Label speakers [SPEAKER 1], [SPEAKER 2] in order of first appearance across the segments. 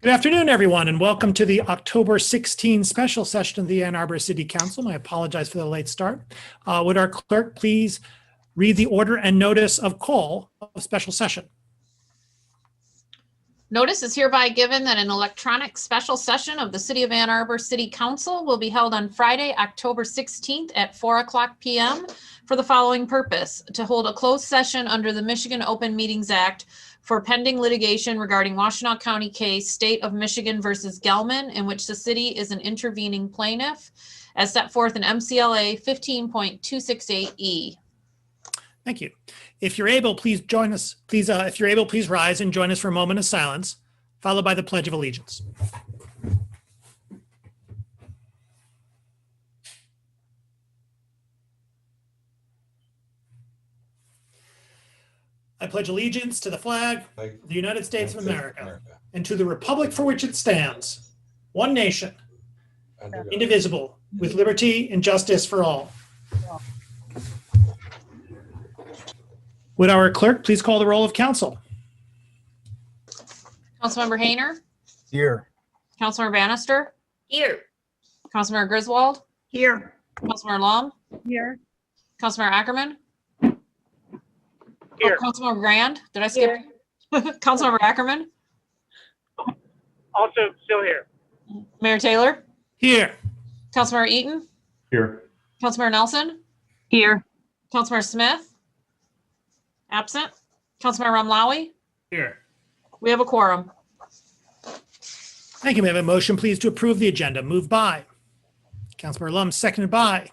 [SPEAKER 1] Good afternoon, everyone, and welcome to the October 16 special session of the Ann Arbor City Council. I apologize for the late start. Would our clerk please read the order and notice of call of a special session?
[SPEAKER 2] Notice is hereby given that an electronic special session of the City of Ann Arbor City Council will be held on Friday, October 16th at 4:00 p.m. for the following purpose: to hold a closed session under the Michigan Open Meetings Act for pending litigation regarding Washtenaw County case State of Michigan versus Gelman, in which the city is an intervening plaintiff, as set forth in MCLA 15.268E.
[SPEAKER 1] Thank you. If you're able, please join us. Please rise and join us for a moment of silence, followed by the Pledge of Allegiance. I pledge allegiance to the flag of the United States of America and to the republic for which it stands, one nation, indivisible, with liberty and justice for all. Would our clerk please call the roll of council?
[SPEAKER 2] Councilmember Hayner?
[SPEAKER 3] Here.
[SPEAKER 2] Councilmember Bannister?
[SPEAKER 4] Here.
[SPEAKER 2] Councilmember Griswold?
[SPEAKER 4] Here.
[SPEAKER 2] Councilmember Lum?
[SPEAKER 4] Here.
[SPEAKER 2] Councilmember Ackerman?
[SPEAKER 4] Here.
[SPEAKER 2] Oh, Councilmember Grand? Did I skip? Councilmember Ackerman?
[SPEAKER 4] Also still here.
[SPEAKER 2] Mayor Taylor?
[SPEAKER 1] Here.
[SPEAKER 2] Councilmember Eaton?
[SPEAKER 3] Here.
[SPEAKER 2] Councilmember Nelson?
[SPEAKER 4] Here.
[SPEAKER 2] Councilmember Smith? Absent. Councilmember Ramlawi?
[SPEAKER 1] Here.
[SPEAKER 2] We have a quorum.
[SPEAKER 1] Thank you. May I have a motion, please, to approve the agenda? Moved by Councilmember Lum, seconded by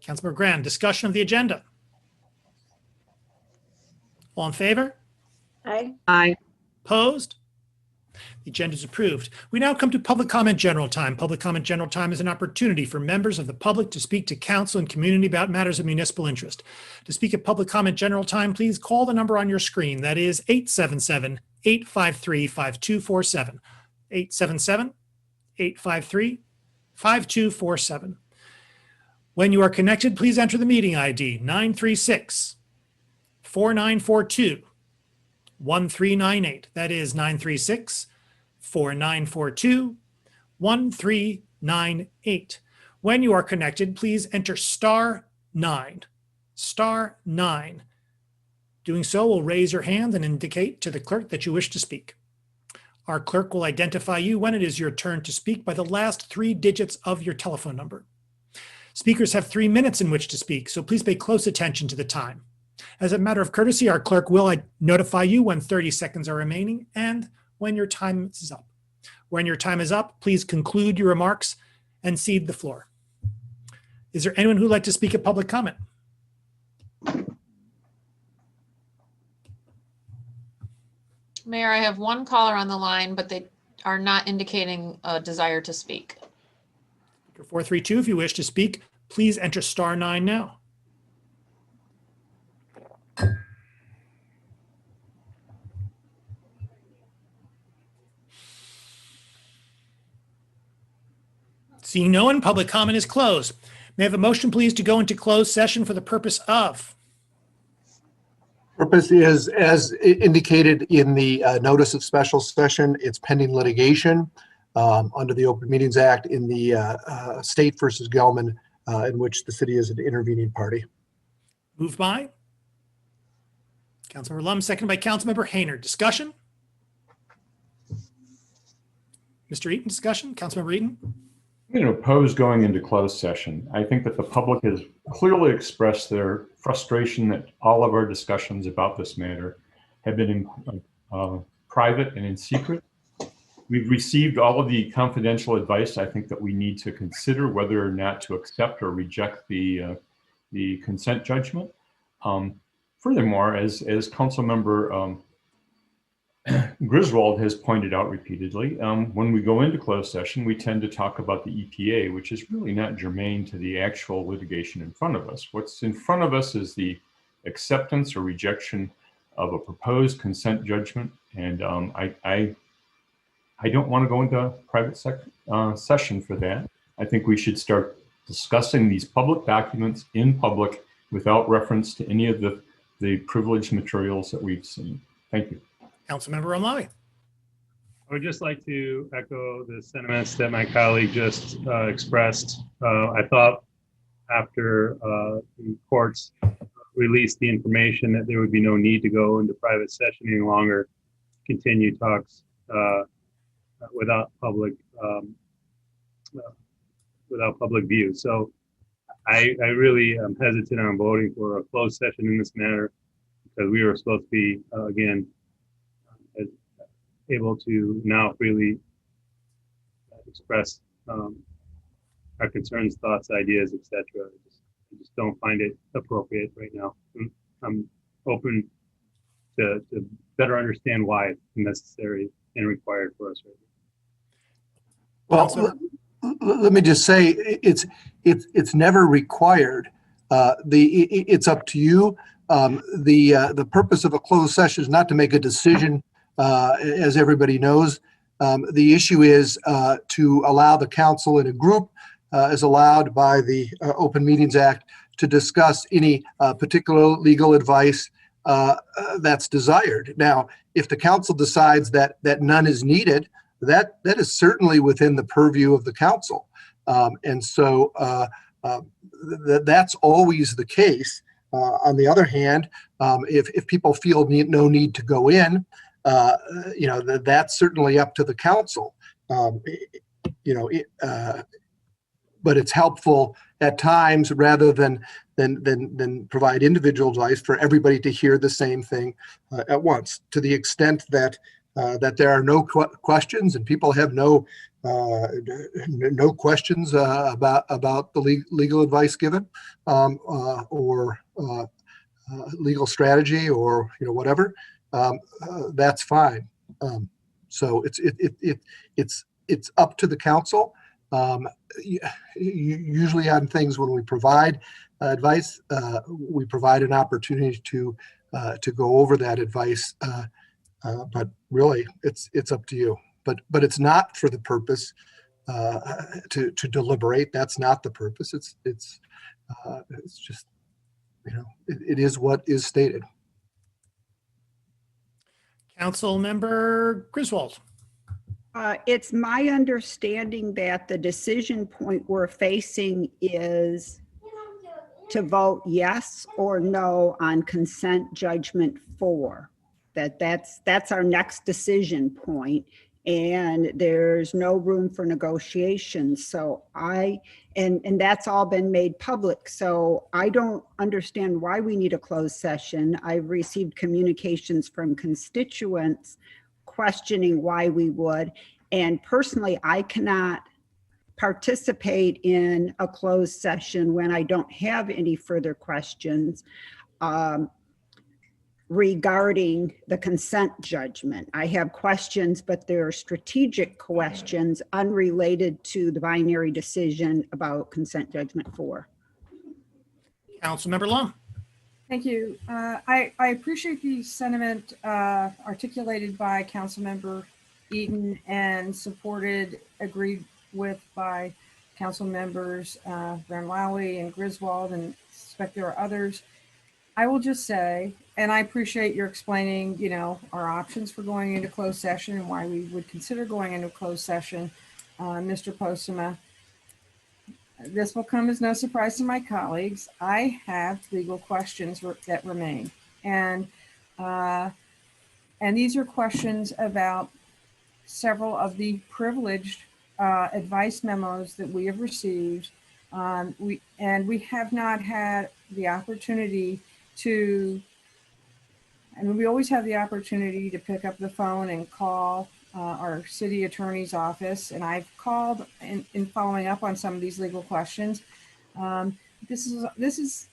[SPEAKER 1] Councilmember Grand. Discussion of the agenda. All in favor?
[SPEAKER 4] Aye. Aye.
[SPEAKER 1] Opposed? The agenda is approved. We now come to public comment general time. Public comment general time is an opportunity for members of the public to speak to council and community about matters of municipal interest. To speak at public comment general time, please call the number on your screen. That is 877-853-5247. 877-853-5247. When you are connected, please enter the meeting ID 936-4942-1398. That is 936-4942-1398. When you are connected, please enter *9. *9. Doing so will raise your hand and indicate to the clerk that you wish to speak. Our clerk will identify you when it is your turn to speak by the last 3 digits of your telephone number. Speakers have 3 minutes in which to speak, so please pay close attention to the time. As a matter of courtesy, our clerk will notify you when 30 seconds are remaining and when your time is up. When your time is up, please conclude your remarks and cede the floor. Is there anyone who'd like to speak at public comment?
[SPEAKER 2] Mayor, I have one caller on the line, but they are not indicating a desire to speak.
[SPEAKER 1] 432, if you wish to speak, please enter *9 now. Seeing no one, public comment is closed. May I have a motion, please, to go into closed session for the purpose of?
[SPEAKER 3] Purpose is, as indicated in the notice of special session, it's pending litigation under the Open Meetings Act in the State versus Gelman, in which the city is an intervening party.
[SPEAKER 1] Moved by Councilmember Lum, seconded by Councilmember Hayner. Discussion? Mr. Eaton, discussion? Councilmember Eaton?
[SPEAKER 5] I'm going to oppose going into closed session. I think that the public has clearly expressed their frustration that all of our discussions about this matter have been in private and in secret. We've received all of the confidential advice I think that we need to consider whether or not to accept or reject the consent judgment. Furthermore, as Councilmember Griswold has pointed out repeatedly, when we go into closed session, we tend to talk about the EPA, which is really not germane to the actual litigation in front of us. What's in front of us is the acceptance or rejection of a proposed consent judgment. And I don't want to go into a private session for that. I think we should start discussing these public documents in public without reference to any of the privileged materials that we've seen. Thank you.
[SPEAKER 1] Councilmember Ramlawi.
[SPEAKER 6] I would just like to echo the sentiments that my colleague just expressed. I thought after the courts released the information that there would be no need to go into private session any longer, continue talks without public view. So I really am hesitant on voting for a closed session in this matter, because we were supposed to be, again, able to now freely express our concerns, thoughts, ideas, etc. I just don't find it appropriate right now. I'm open to better understand why it's necessary and required for us right now.
[SPEAKER 3] Well, let me just say, it's never required. It's up to you. The purpose of a closed session is not to make a decision, as everybody knows. The issue is to allow the council in a group, as allowed by the Open Meetings Act, to discuss any particular legal advice that's desired. Now, if the council decides that none is needed, that is certainly within the purview of the council. And so that's always the case. On the other hand, if people feel no need to go in, that's certainly up to the council. But it's helpful at times, rather than provide individual advice, for everybody to hear the same thing at once. To the extent that there are no questions and people have no questions about the legal advice given, or legal strategy, or whatever, that's fine. So it's up to the council. Usually on things, when we provide advice, we provide an opportunity to go over that advice. But really, it's up to you. But it's not for the purpose to deliberate. That's not the purpose. It's just, it is what is stated.
[SPEAKER 1] Council Member Griswold.
[SPEAKER 7] It's my understanding that the decision point we're facing is to vote yes or no on consent judgment 4. That's our next decision point, and there's no room for negotiation. So and that's all been made public. So I don't understand why we need a closed session. I've received communications from constituents questioning why we would. And personally, I cannot participate in a closed session when I don't have any further questions regarding the consent judgment. I have questions, but they're strategic questions unrelated to the binary decision about consent judgment 4.
[SPEAKER 1] Councilmember Long.
[SPEAKER 8] Thank you. I appreciate the sentiment articulated by Councilmember Eaton and agreed with by Council members Ranlawi and Griswold, and I suspect there are others. I will just say, and I appreciate your explaining, our options for going into closed session and why we would consider going into closed session, Mr. Postma. This will come as no surprise to my colleagues. I have legal questions that remain. And these are questions about several of the privileged advice memos that we have received. We have not had the opportunity to, we always have the opportunity to pick up the phone and call our city attorney's office, and I've called in following up on some of these legal questions. This is.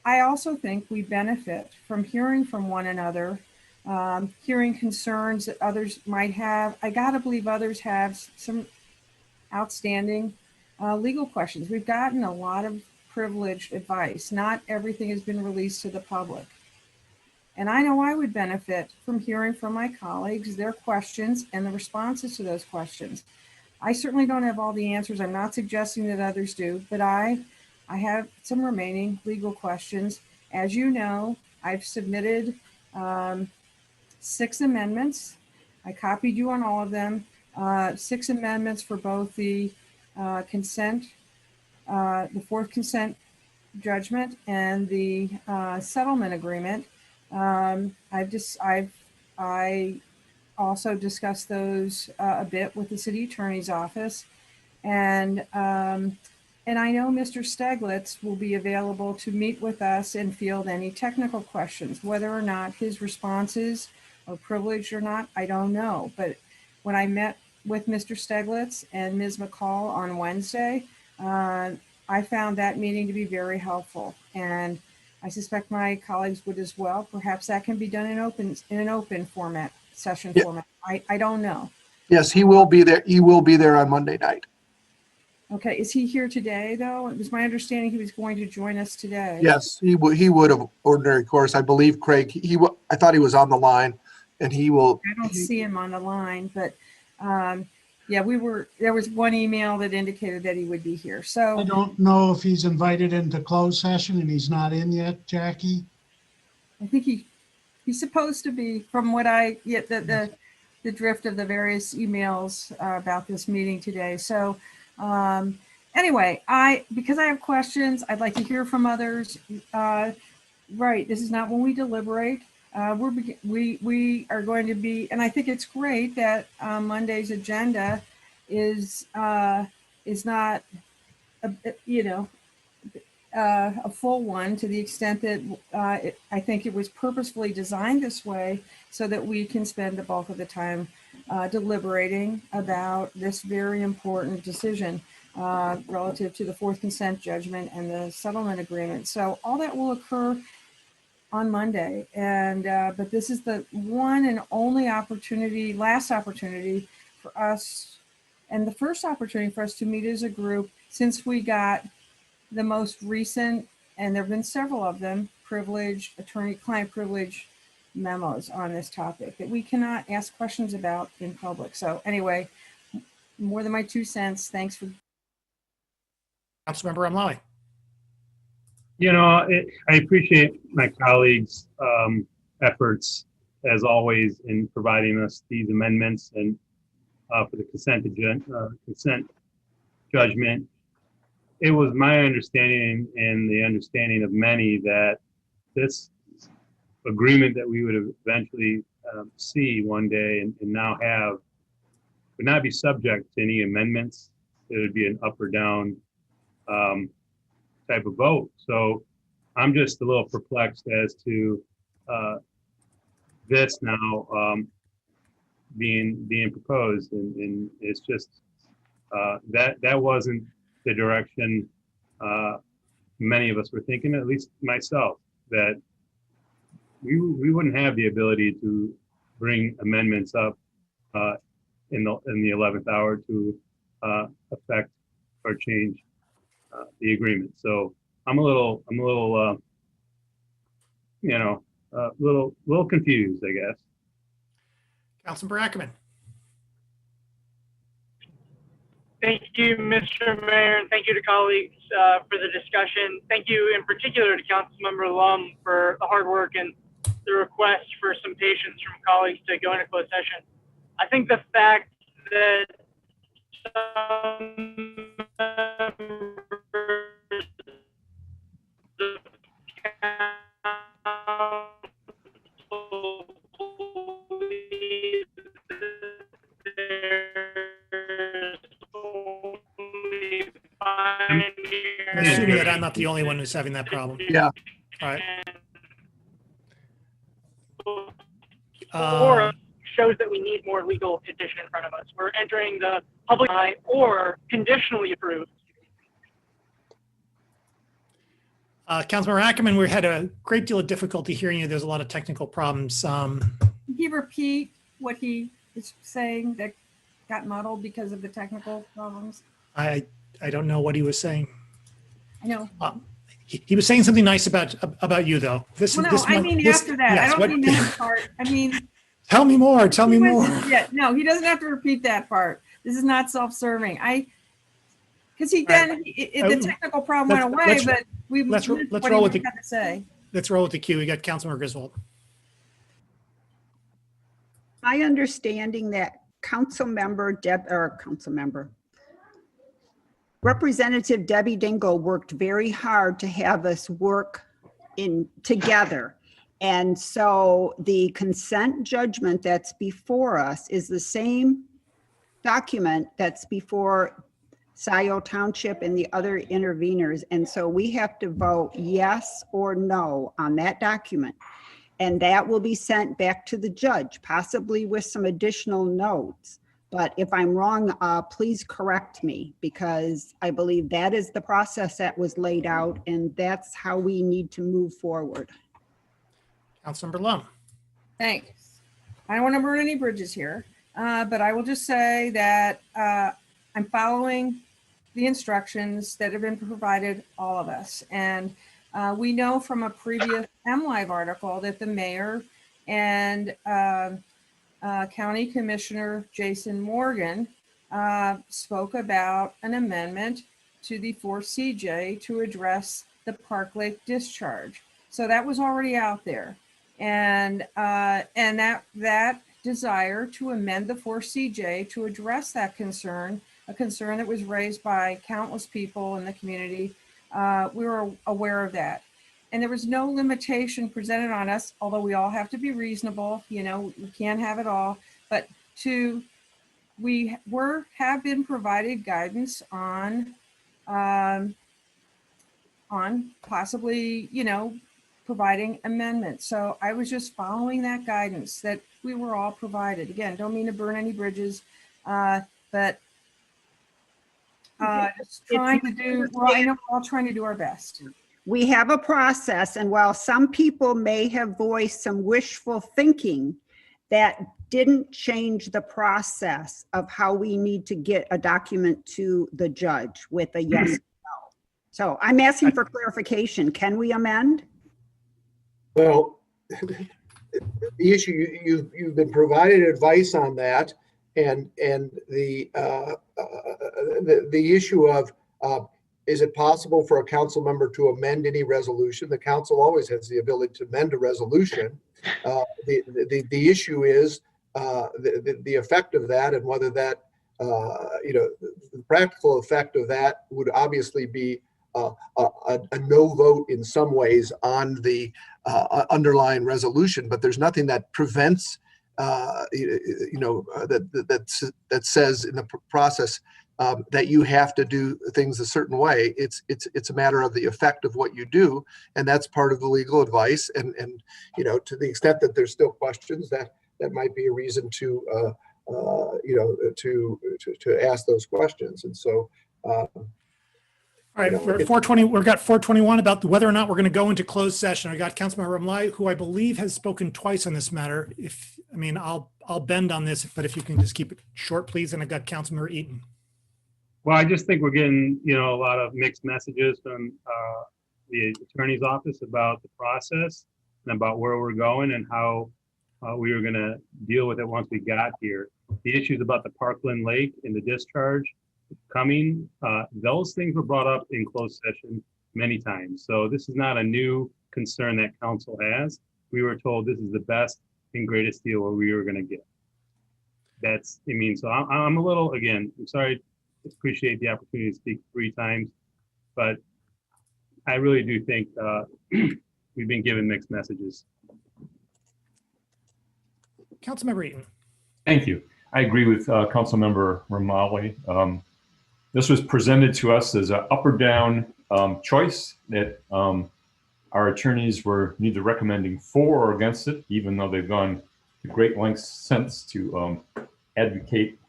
[SPEAKER 8] I also think we benefit from hearing from one another, hearing concerns that others might have. I gotta believe others have some outstanding legal questions. We've gotten a lot of privileged advice. Not everything has been released to the public. And I know I would benefit from hearing from my colleagues, their questions and the responses to those questions. I certainly don't have all the answers. I'm not suggesting that others do, but I have some remaining legal questions. As you know, I've submitted 6 amendments. I copied you on all of them. 6 amendments for both the consent, the fourth consent judgment and the settlement agreement. I also discussed those a bit with the city attorney's office, and I know Mr. Steglitz will be available to meet with us and field any technical questions. Whether or not his responses are privileged or not, I don't know. But when I met with Mr. Steglitz and Ms. McCall on Wednesday, I found that meeting to be very helpful, and I suspect my colleagues would as well. Perhaps that can be done in an open format, session format. I don't know.
[SPEAKER 3] Yes, he will be there. He will be there on Monday night.
[SPEAKER 8] Okay, is he here today, though? It was my understanding he was going to join us today.
[SPEAKER 3] Yes, he would have ordinary course. I believe Craig, I thought he was on the line, and he will.
[SPEAKER 8] I don't see him on the line, but yeah, there was one email that indicated that he would be here.
[SPEAKER 9] I
[SPEAKER 8] So
[SPEAKER 9] don't know if he's invited into closed session and he's not in yet, Jackie.
[SPEAKER 8] I think he's supposed to be, from what I get, the drift of the various emails about this meeting today. So anyway, because I have questions, I'd like to hear from others. Right, this is not when we deliberate. We are going to be, and I think it's great that Monday's agenda is not a full one, to the extent that I think it was purposefully designed this way so that we can spend the bulk of the time deliberating about this very important decision relative to the fourth consent judgment and the settlement agreement. So all that will occur on Monday, and but this is the one and only opportunity, last opportunity for us, and the first opportunity for us to meet as a group since we got the most recent, and there have been several of them, privileged, attorney-client privilege memos on this topic that we cannot ask questions about in public. So anyway, more than my 2 cents. Thanks for.
[SPEAKER 1] Councilmember Amlawi.
[SPEAKER 6] I appreciate my colleagues' efforts, as always, in providing us these amendments and for the consent judgment. It was my understanding and the understanding of many that this agreement that we would eventually see one day and now have would not be subject to any amendments. It would be an up or down type of vote. So I'm just a little perplexed as to this now being proposed, and it's just that wasn't the direction many of us were thinking, at least myself, that we wouldn't have the ability to bring amendments up in the 11th hour to affect or change the agreement. So I'm a little confused, I guess.
[SPEAKER 1] Councilmember Ackerman.
[SPEAKER 10] Thank you, Mr. Mayor, and thank you to colleagues for the discussion. Thank you in particular to Councilmember Lum for the hard work and the request for some patience from colleagues to go into closed session. I think the fact that some members of council believe there's only
[SPEAKER 1] I'm assuming that I'm not the only one who's having that problem.
[SPEAKER 3] Yeah.
[SPEAKER 1] All right.
[SPEAKER 10] Or shows that we need more legal condition in front of us. We're entering the public eye or conditionally approved.
[SPEAKER 1] Councilmember Ackerman, we had a great deal of difficulty hearing you. There's a lot of technical problems.
[SPEAKER 8] Can he repeat what he is saying that got muddled because of the technical problems?
[SPEAKER 1] I don't know what he was saying.
[SPEAKER 8] I know.
[SPEAKER 1] He was saying something nice about you, though.
[SPEAKER 8] After that.
[SPEAKER 1] Yes,
[SPEAKER 8] I don't mean that part. I mean,
[SPEAKER 1] tell me more. Tell me more.
[SPEAKER 8] Yeah, no, he doesn't have to repeat that part. This is not self-serving. Because the technical problem went away, but
[SPEAKER 1] let's roll with the
[SPEAKER 8] to say.
[SPEAKER 1] Let's roll with the cue. We got Councilmember Griswold.
[SPEAKER 7] My understanding that Representative Debbie Dingle worked very hard to have us work in together. And so the consent judgment that's before us is the same document that's before Scioto Township and the other interveners. And so we have to vote yes or no on that document. And that will be sent back to the judge, possibly with some additional notes. But if I'm wrong, please correct me, because I believe that is the process that was laid out, and that's how we need to move forward.
[SPEAKER 1] Councilmember Lum.
[SPEAKER 8] Thanks. I don't want to burn any bridges here, but I will just say that I'm following the instructions that have been provided all of us. And we know from a previous MLive article that the mayor and County Commissioner Jason Morgan spoke about an amendment to the 4CJ to address the Park Lake discharge. So that was already out there. And that desire to amend the 4CJ to address that concern, a concern that was raised by countless people in the community, we were aware of that. And there was no limitation presented on us, although we all have to be reasonable, you know, we can't have it all, but we have been provided guidance on possibly, you know, providing amendments. So I was just following that guidance that we were all provided. Again, don't mean to burn any bridges, but just trying to do, well, I know we're all trying to do our best.
[SPEAKER 7] We have a process, and while some people may have voiced some wishful thinking, that didn't change the process of how we need to get a document to the judge with a yes or no. So I'm asking for clarification. Can we amend?
[SPEAKER 3] Well, the issue, you've been provided advice on that, and the issue of is it possible for a council member to amend any resolution? The council always has the ability to amend a resolution. The issue is the effect of that, and whether that you know, the practical effect of that would obviously be a no vote in some ways on the underlying resolution, but there's nothing that prevents you know, that says in the process that you have to do things a certain way. It's a matter of the effect of what you do, and that's part of the legal advice. And you know, to the extent that there's still questions, that might be a reason to you know, to ask those questions. And so.
[SPEAKER 1] All right, we're 420. We've got 421 about whether or not we're going to go into closed session. I got Councilmember Ramlai, who I believe has spoken twice on this matter. I'll bend on this, but if you can just keep it short, please. And I've got Councilmember Eaton.
[SPEAKER 6] Well, I just think we're getting, you know, a lot of mixed messages from the attorney's office about the process and about where we're going and how we were going to deal with it once we got here. The issues about the Parkland Lake and the discharge coming, those things were brought up in closed session many times. So this is not a new concern that council has. We were told this is the best and greatest deal where we were going to get. That's, I mean, so I'm a little, again, I'm sorry, appreciate the opportunity to speak 3 times, but I really do think we've been given mixed messages.
[SPEAKER 1] Councilmember Eaton.
[SPEAKER 5] Thank you. I agree with Councilmember Ramali. This was presented to us as an up or down choice that our attorneys were neither recommending for or against it, even though they've gone to great lengths since to advocate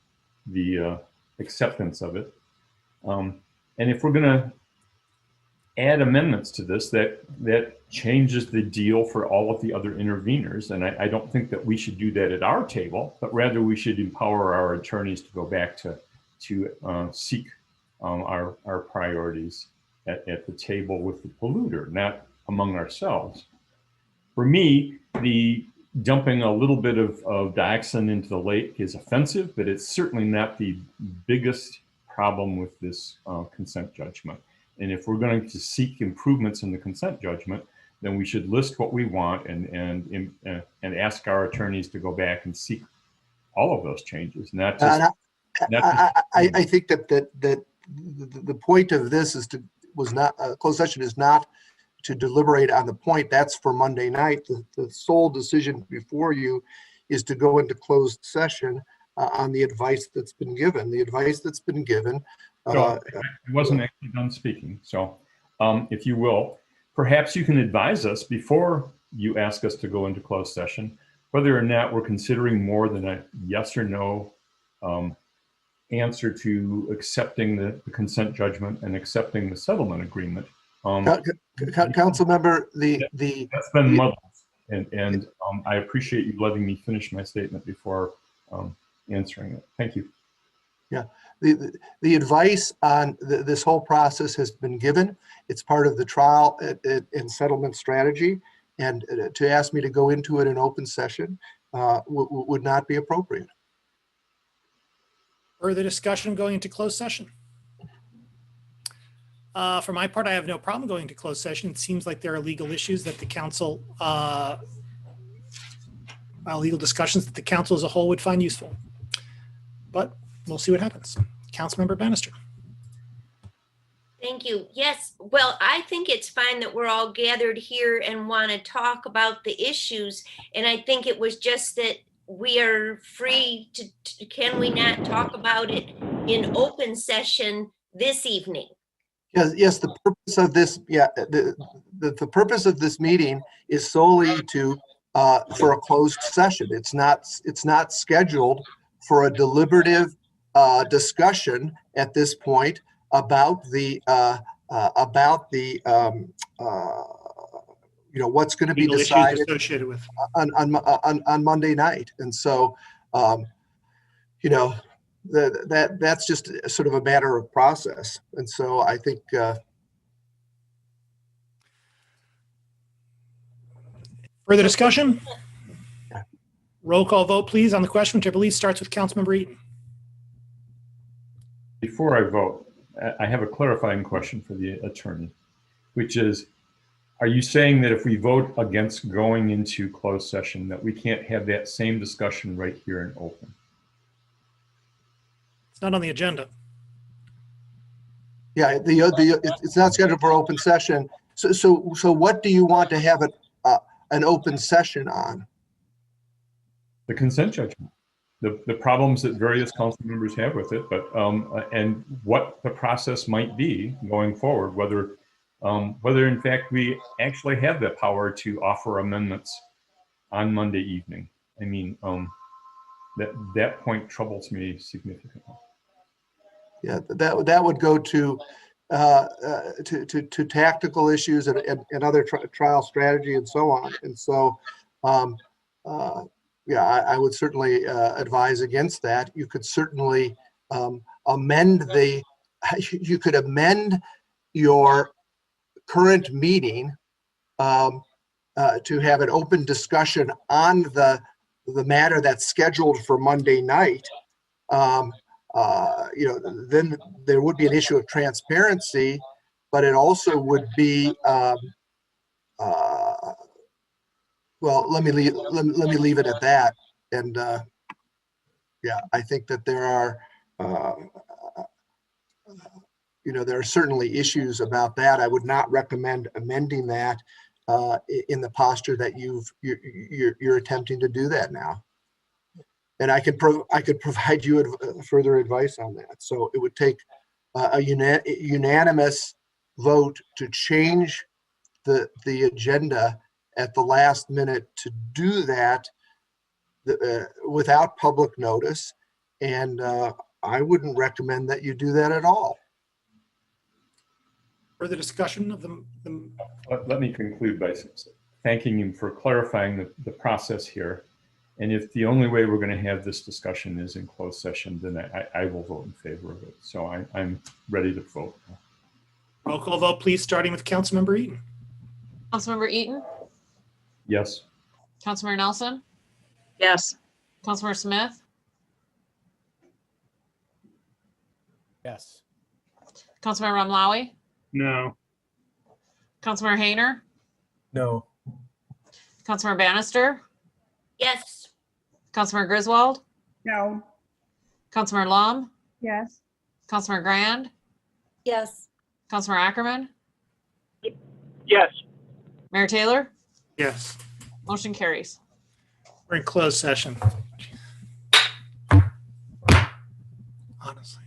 [SPEAKER 5] the acceptance of it. And if we're going to add amendments to this, that changes the deal for all of the other interveners. And I don't think that we should do that at our table, but rather we should empower our attorneys to go back to seek our priorities at the table with the polluter, not among ourselves. For me, the dumping a little bit of dioxin into the lake is offensive, but it's certainly not the biggest problem with this consent judgment. And if we're going to seek improvements in the consent judgment, then we should list what we want and ask our attorneys to go back and seek all of those changes, not
[SPEAKER 3] And
[SPEAKER 5] just.
[SPEAKER 3] I think that the point of this was not, closed session is not to deliberate on the point. That's for Monday night. The sole decision before you is to go into closed session on the advice that's been given. The advice that's been given.
[SPEAKER 5] So I wasn't actually done speaking. So if you will, perhaps you can advise us before you ask us to go into closed session, whether or not we're considering more than a yes or no answer to accepting the consent judgment and accepting the settlement agreement.
[SPEAKER 3] Council member,
[SPEAKER 5] that's been muddled, and I appreciate you letting me finish my statement before answering it. Thank you.
[SPEAKER 3] Yeah, the advice on this whole process has been given. It's part of the trial and settlement strategy, and to ask me to go into it in open session would not be appropriate.
[SPEAKER 1] Further discussion going into closed session? For my part, I have no problem going into closed session. It seems like there are legal issues that the council, legal discussions that the council as a whole would find useful. But we'll see what happens. Councilmember Bannister.
[SPEAKER 11] Thank you. Yes, well, I think it's fine that we're all gathered here and want to talk about the issues. And I think it was just that we are free to can we not talk about it in open session this evening?
[SPEAKER 3] Yes, the purpose of this, the purpose of this meeting is solely for a closed session. It's not scheduled for a deliberative discussion at this point about the what's going to be
[SPEAKER 1] Legal issues
[SPEAKER 3] decided
[SPEAKER 1] associated with
[SPEAKER 3] on Monday night. And so that's just sort of a matter of process. And so I think
[SPEAKER 1] further discussion? Roll call vote, please, on the question, which I believe starts with Councilmember Eaton.
[SPEAKER 5] Before I vote, I have a clarifying question for the attorney, which is, are you saying that if we vote against going into closed session, that we can't have that same discussion right here in open?
[SPEAKER 1] It's not on the agenda.
[SPEAKER 3] Yeah, it's not scheduled for open session. So what do you want to have an open session on?
[SPEAKER 5] The consent judgment, the problems that various council members have with it, but and what the process might be going forward, whether in fact we actually have the power to offer amendments on Monday evening. I mean, that point troubles me significantly.
[SPEAKER 3] Yeah, that would go to tactical issues and other trial strategy and so on. And so, yeah, I would certainly advise against that. You could certainly amend your current meeting to have an open discussion on the matter that's scheduled for Monday night. Then there would be an issue of transparency, but it also would be, well, let me leave it at that. And yeah, I think that there are, there are certainly issues about that. I would not recommend amending that in the posture that you're attempting to do that now. And I could provide you further advice on that. So it would take a unanimous vote to change the agenda at the last minute to do that without public notice. And I wouldn't recommend that you do that at all.
[SPEAKER 1] Further discussion of the
[SPEAKER 5] Let me conclude by thanking you for clarifying the process here. And if the only way we're going to have this discussion is in closed session, then I will vote in favor of it. So I'm ready to vote.
[SPEAKER 1] Roll call vote, please, starting with Councilmember Eaton.
[SPEAKER 2] Councilmember Eaton,
[SPEAKER 5] Yes.
[SPEAKER 2] Councilmember Nelson,
[SPEAKER 4] Yes.
[SPEAKER 2] Councilmember Smith,
[SPEAKER 12] Yes.
[SPEAKER 2] Councilmember Ramlawi,
[SPEAKER 6] No.
[SPEAKER 2] Councilmember Hayner,
[SPEAKER 12] No.
[SPEAKER 2] Councilmember Bannister,
[SPEAKER 11] Yes.
[SPEAKER 2] Councilmember Griswold,
[SPEAKER 7] No.
[SPEAKER 2] Councilmember Lum,
[SPEAKER 8] Yes.
[SPEAKER 2] Councilmember Grand,
[SPEAKER 11] Yes.
[SPEAKER 2] Councilmember Ackerman,
[SPEAKER 10] Yes.
[SPEAKER 2] Mayor Taylor,
[SPEAKER 1] Yes.
[SPEAKER 2] motion carries.
[SPEAKER 1] We're in closed session. Honestly.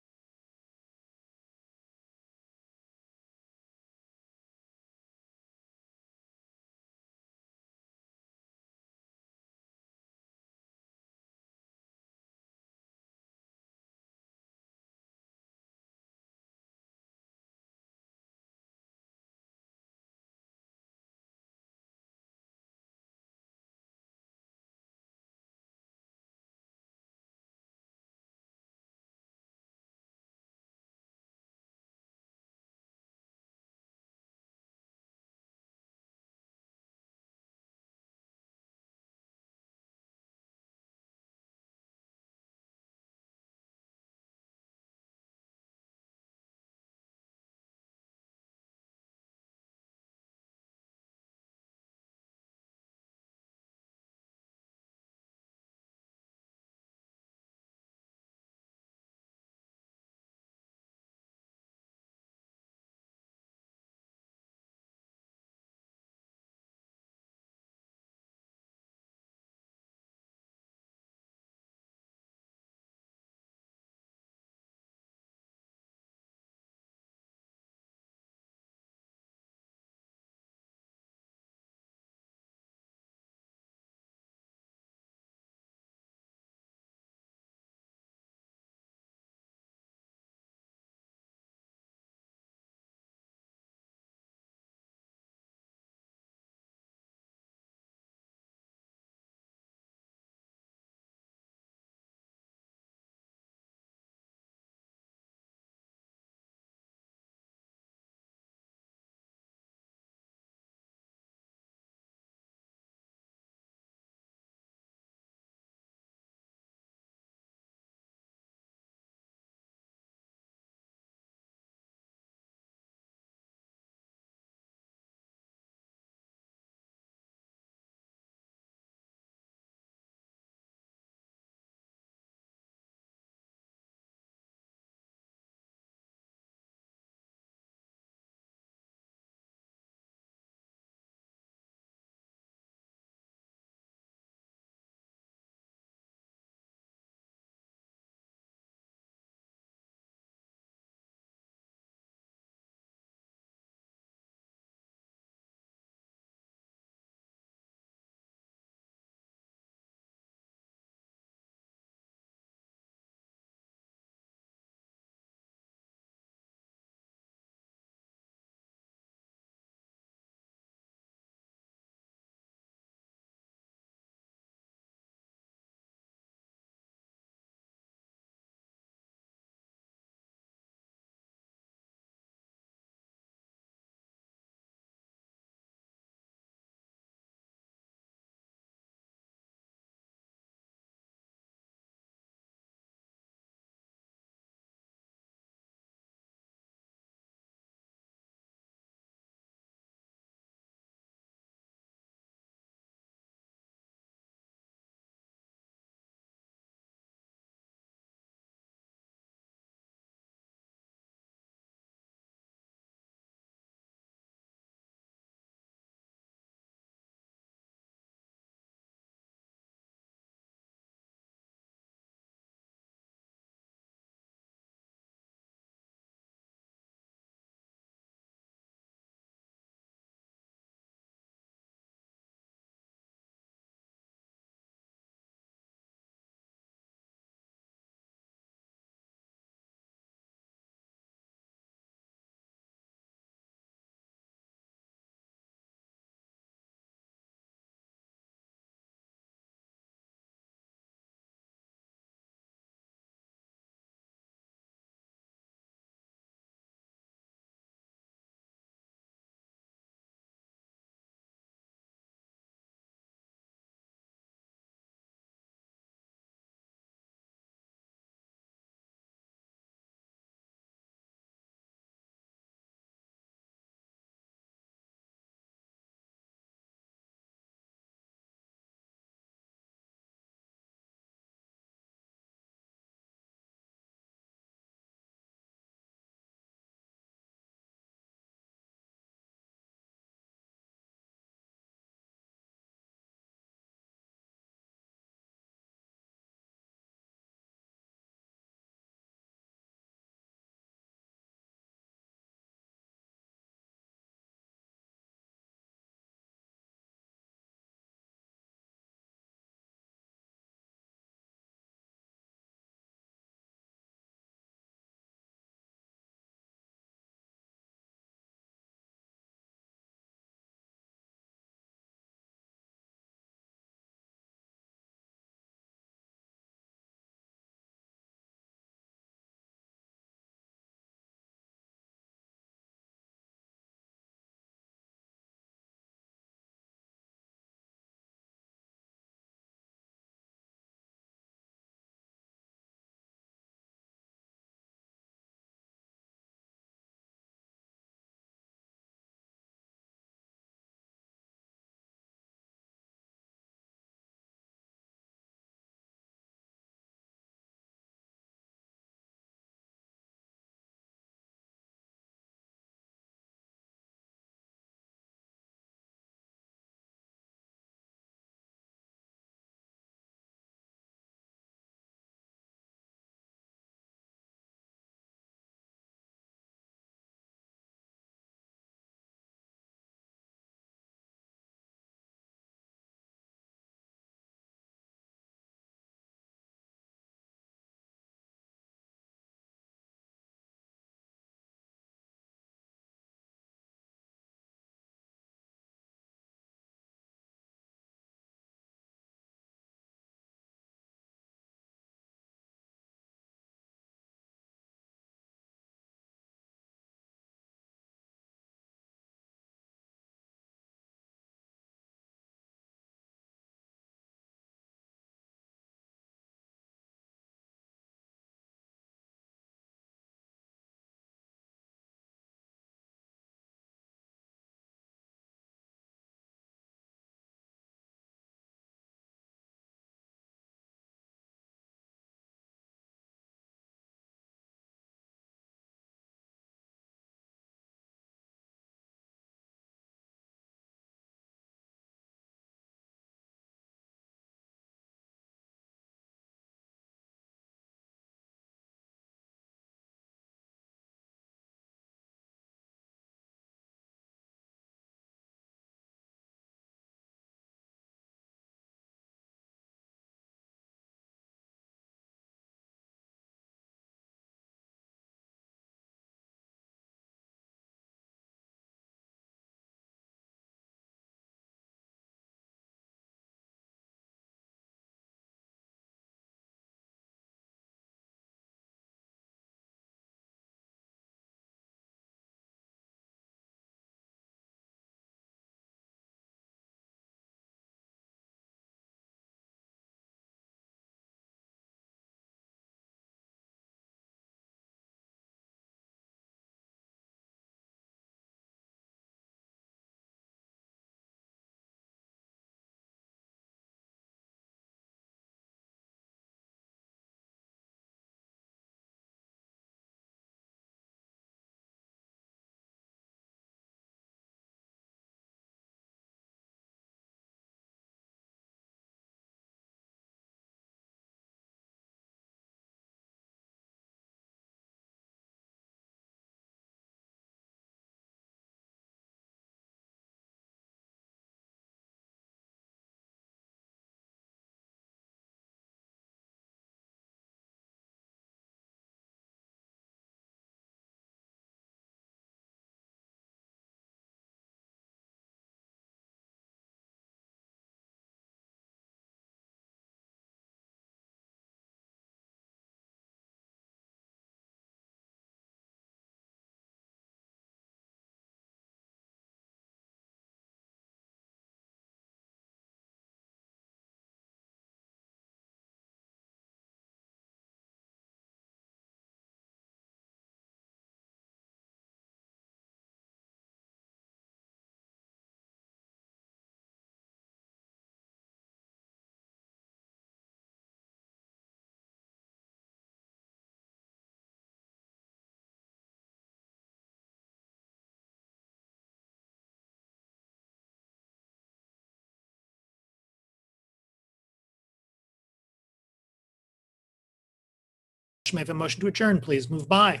[SPEAKER 1] May I have a motion to adjourn, please? Moved by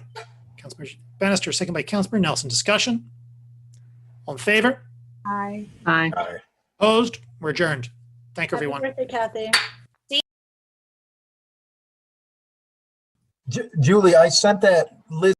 [SPEAKER 1] Councilmember Bannister, second by Councilmember Nelson. Discussion? All in favor?
[SPEAKER 8] Aye.
[SPEAKER 4] Aye.
[SPEAKER 1] Opposed? We're adjourned. Thank you, everyone.
[SPEAKER 13] Happy birthday, Kathy.
[SPEAKER 12] Julie, I sent that list